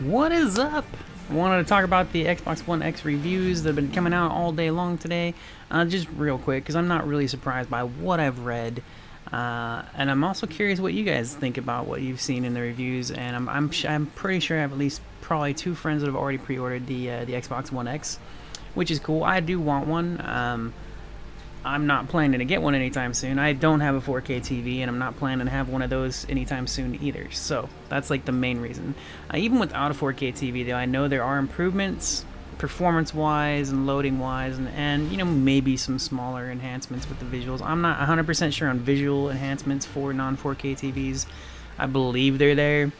What is up? I wanted to talk about the Xbox One X reviews that have been coming out all day long today. Just real quick, because I'm not really surprised by what I've read. And I'm also curious what you guys think about what you've seen in the reviews. And I'm pretty sure I have at least probably 2 friends that have already pre-ordered the Xbox One X, which is cool. I do want one. I'm not planning to get one anytime soon. I don't have a 4K TV, and I'm not planning to have one of those anytime soon either. So that's like the main reason. Even without a 4K TV, though, I know there are improvements, performance-wise and loading-wise, and you know, maybe some smaller enhancements with the visuals. I'm not 100% sure on visual enhancements for non-4K TVs. I believe they're there.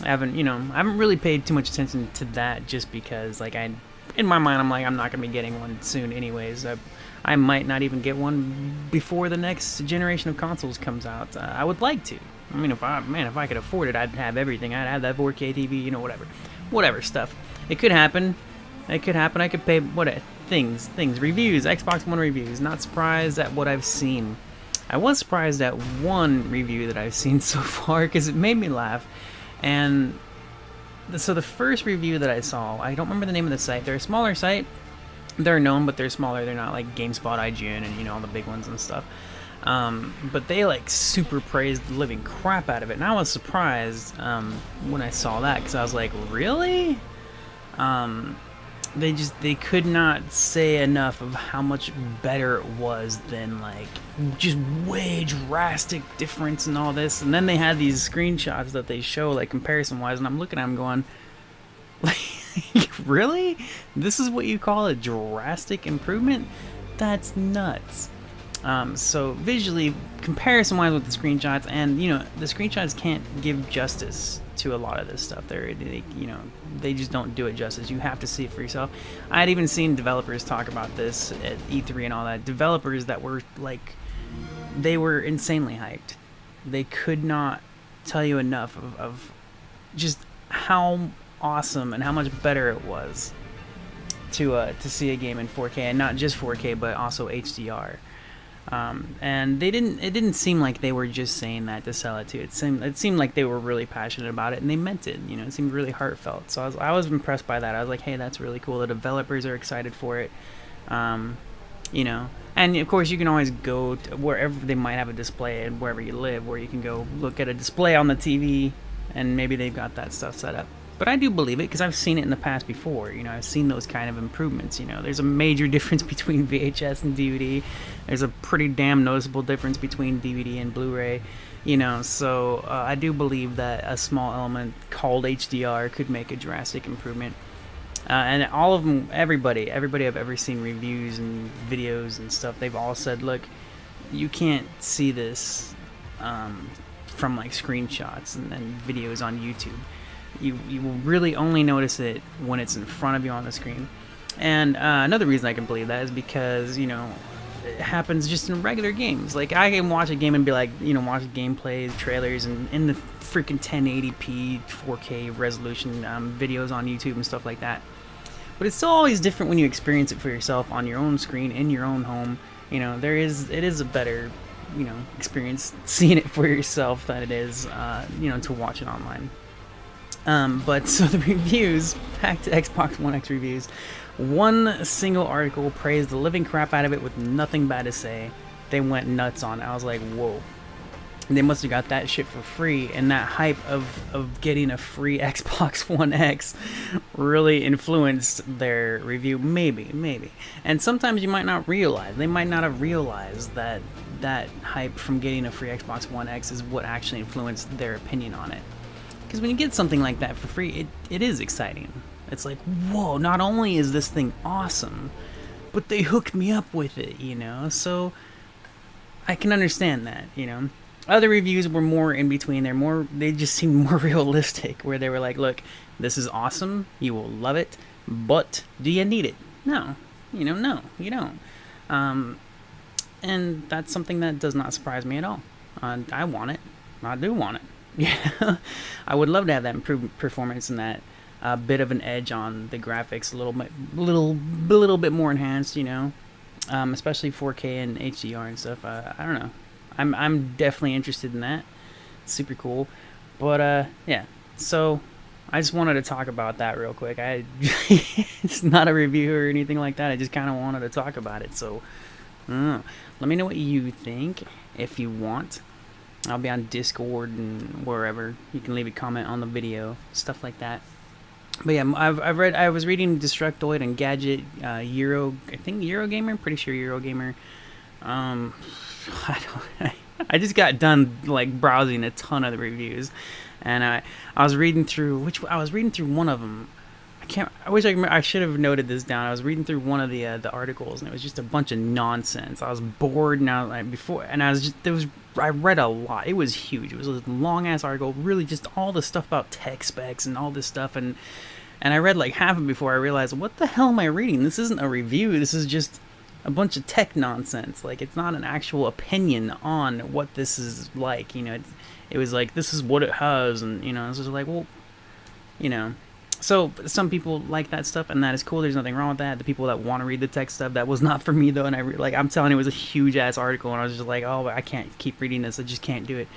I haven't really paid too much attention to that, just because, like, in my mind, I'm like, I'm not gonna be getting one soon anyways. I might not even get one before the next generation of consoles comes out. I would like to. I mean, if I could afford it, I'd have everything. I'd have that 4K TV, you know, whatever stuff. It could happen. I could pay things, reviews, Xbox One reviews. Not surprised at what I've seen. I was surprised at one review that I've seen so far because it made me laugh. And so the first review that I saw, I don't remember the name of the site. They're a smaller site. They're known, but they're smaller. They're not like GameSpot, IGN, and you know, all the big ones and stuff. But they like super praised the living crap out of it, and I was surprised when I saw that, because I was like, really? They could not say enough of how much better it was than, like, just way drastic difference and all this. And then they had these screenshots that they show, like, comparison wise, and I'm looking at them going, like, really? This is what you call a drastic improvement? That's nuts. So visually, comparison-wise with the screenshots, and you know, the screenshots can't give justice to a lot of this stuff. They just don't do it justice. You have to see it for yourself. I had even seen developers talk about this at E3 and all that. Developers that were like, they were insanely hyped. They could not tell you enough of just how awesome and how much better it was to see a game in 4K, and not just 4K but also HDR. And it didn't seem like they were just saying that to sell it to. It seemed like they were really passionate about it, and they meant it. You know, it seemed really heartfelt. So I was impressed by that. I was like, hey, that's really cool. The developers are excited for it. You know, and of course you can always go to wherever they might have a display, and wherever you live, where you can go look at a display on the TV, and maybe they've got that stuff set up. But I do believe it, because I've seen it in the past before. You know, I've seen those kind of improvements. You know, there's a major difference between VHS and DVD. There's a pretty damn noticeable difference between DVD and Blu-ray. You know, so I do believe that a small element called HDR could make a drastic improvement. And all of them, everybody I've ever seen reviews and videos and stuff, they've all said, look, you can't see this from like screenshots and videos on YouTube. You will really only notice it when it's in front of you on the screen. And another reason I can believe that is because, you know, it happens just in regular games. Like, I can watch a game and be like, you know, watch gameplays, trailers, and in the freaking 1080p 4K resolution videos on YouTube and stuff like that. But it's still always different when you experience it for yourself on your own screen, in your own home. You know, it is a better, you know, experience seeing it for yourself than it is, you know, to watch it online. But so the reviews, back to Xbox One X reviews, one single article praised the living crap out of it with nothing bad to say. They went nuts on it. I was like, whoa. They must have got that shit for free, and that hype of getting a free Xbox One X really influenced their review. Maybe. And sometimes you might not realize. They might not have realized that that hype from getting a free Xbox One X is what actually influenced their opinion on it. Because when you get something like that for free, it is exciting. It's like, whoa, not only is this thing awesome, but they hooked me up with it, you know? So I can understand that, you know? Other reviews were more in between. They just seemed more realistic, where they were like, look, this is awesome, you will love it, but do you need it? No. You know, no, you don't. And that's something that does not surprise me at all. I want it. I do want it. Yeah, I would love to have that improved performance and that bit of an edge on the graphics, a little bit more enhanced, you know, especially 4K and HDR and stuff. I don't know. I'm definitely interested in that. Super cool. But yeah. So I just wanted to talk about that real quick. It's not a review or anything like that. I just kind of wanted to talk about it. So, let me know what you think if you want. I'll be on Discord and wherever. You can leave a comment on the video, stuff like that. But yeah, I was reading Destructoid and Gadget, I think Eurogamer, pretty sure Eurogamer. I don't. I just got done like browsing a ton of the reviews, and I was reading through I was reading through one of them. I wish I should have noted this down. I was reading through one of the articles, and it was just a bunch of nonsense. I was bored now, like before, and I read a lot. It was huge. It was a long ass article, really just all the stuff about tech specs and all this stuff, and I read like half of it before I realized, what the hell am I reading? This isn't a review. This is just a bunch of tech nonsense. Like, it's not an actual opinion on what this is like. It was like, this is what it has, and it's just like, well, so some people like that stuff, and that is cool. There's nothing wrong with that. The people that want to read the tech stuff, that was not for me though. And I'm telling you, it was a huge ass article, and I was just like, oh, I can't keep reading this. I just can't do it.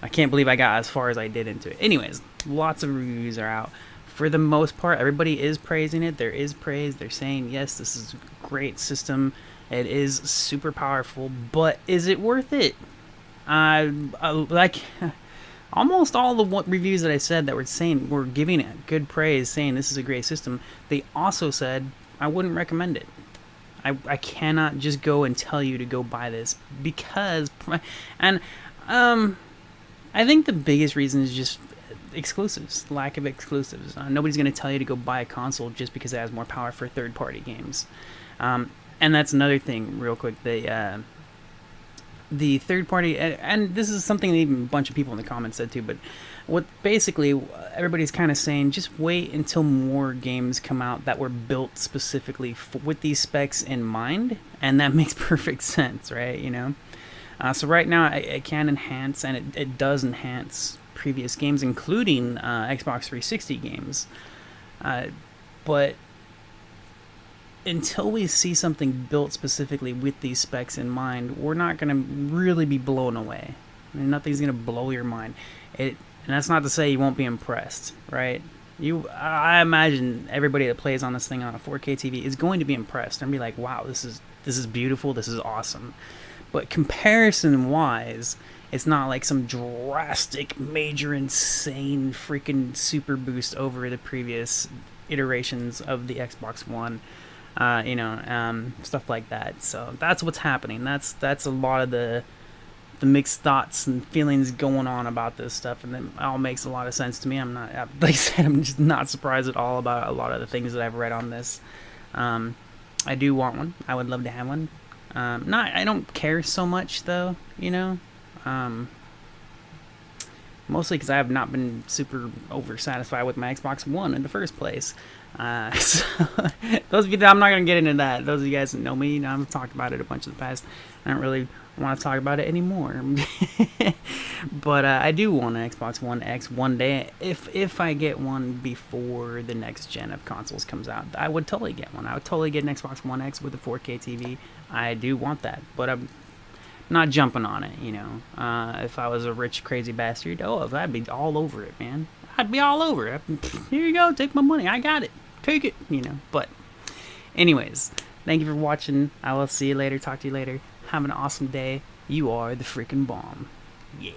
I can't believe I got as far as I did into it. Anyways, lots of reviews are out. For the most part, everybody is praising it. There is praise. They're saying, yes, this is a great system. It is super powerful, but is it worth it? Like, almost all the reviews that I said that were giving it good praise, saying this is a great system. They also said I wouldn't recommend it. I cannot just go and tell you to go buy this because, and I think the biggest reason is just exclusives, lack of exclusives. Nobody's going to tell you to go buy a console just because it has more power for third-party games. And that's another thing, real quick. The third-party, and this is something that even a bunch of people in the comments said too, but what basically everybody's kind of saying, just wait until more games come out that were built specifically with these specs in mind, and that makes perfect sense, right? So right now it can enhance, and it does enhance previous games, including Xbox 360 games, but until we see something built specifically with these specs in mind, we're not going to really be blown away. Nothing's going to blow your mind. And that's not to say you won't be impressed, right? I imagine everybody that plays on this thing on a 4K TV is going to be impressed and be like, wow, this is beautiful, this is awesome. But comparison-wise, it's not like some drastic, major, insane freaking super boost over the previous iterations of the Xbox One. Stuff like that. So that's what's happening. That's a lot of the mixed thoughts and feelings going on about this stuff, and it all makes a lot of sense to me. I'm not, like I said, I'm just not surprised at all about a lot of the things that I've read on this. I do want one. I would love to have one. I don't care so much though, mostly because I have not been super over satisfied with my Xbox One in the first place. So those of you that, I'm not going to get into that. Those of you guys that know me, I've talked about it a bunch in the past. I don't really want to talk about it anymore. But I do want an Xbox One X one day. If I get one before the next gen of consoles comes out, I would totally get one. I would totally get an Xbox One X with a 4K TV. I do want that, but I'm not jumping on it, if I was a rich, crazy bastard, I'd be all over it, man. I'd be all over it. Here you go, take my money, I got it, take it, But anyways, thank you for watching. I will see you later, talk to you later. Have an awesome day. You are the freaking bomb. Yeah.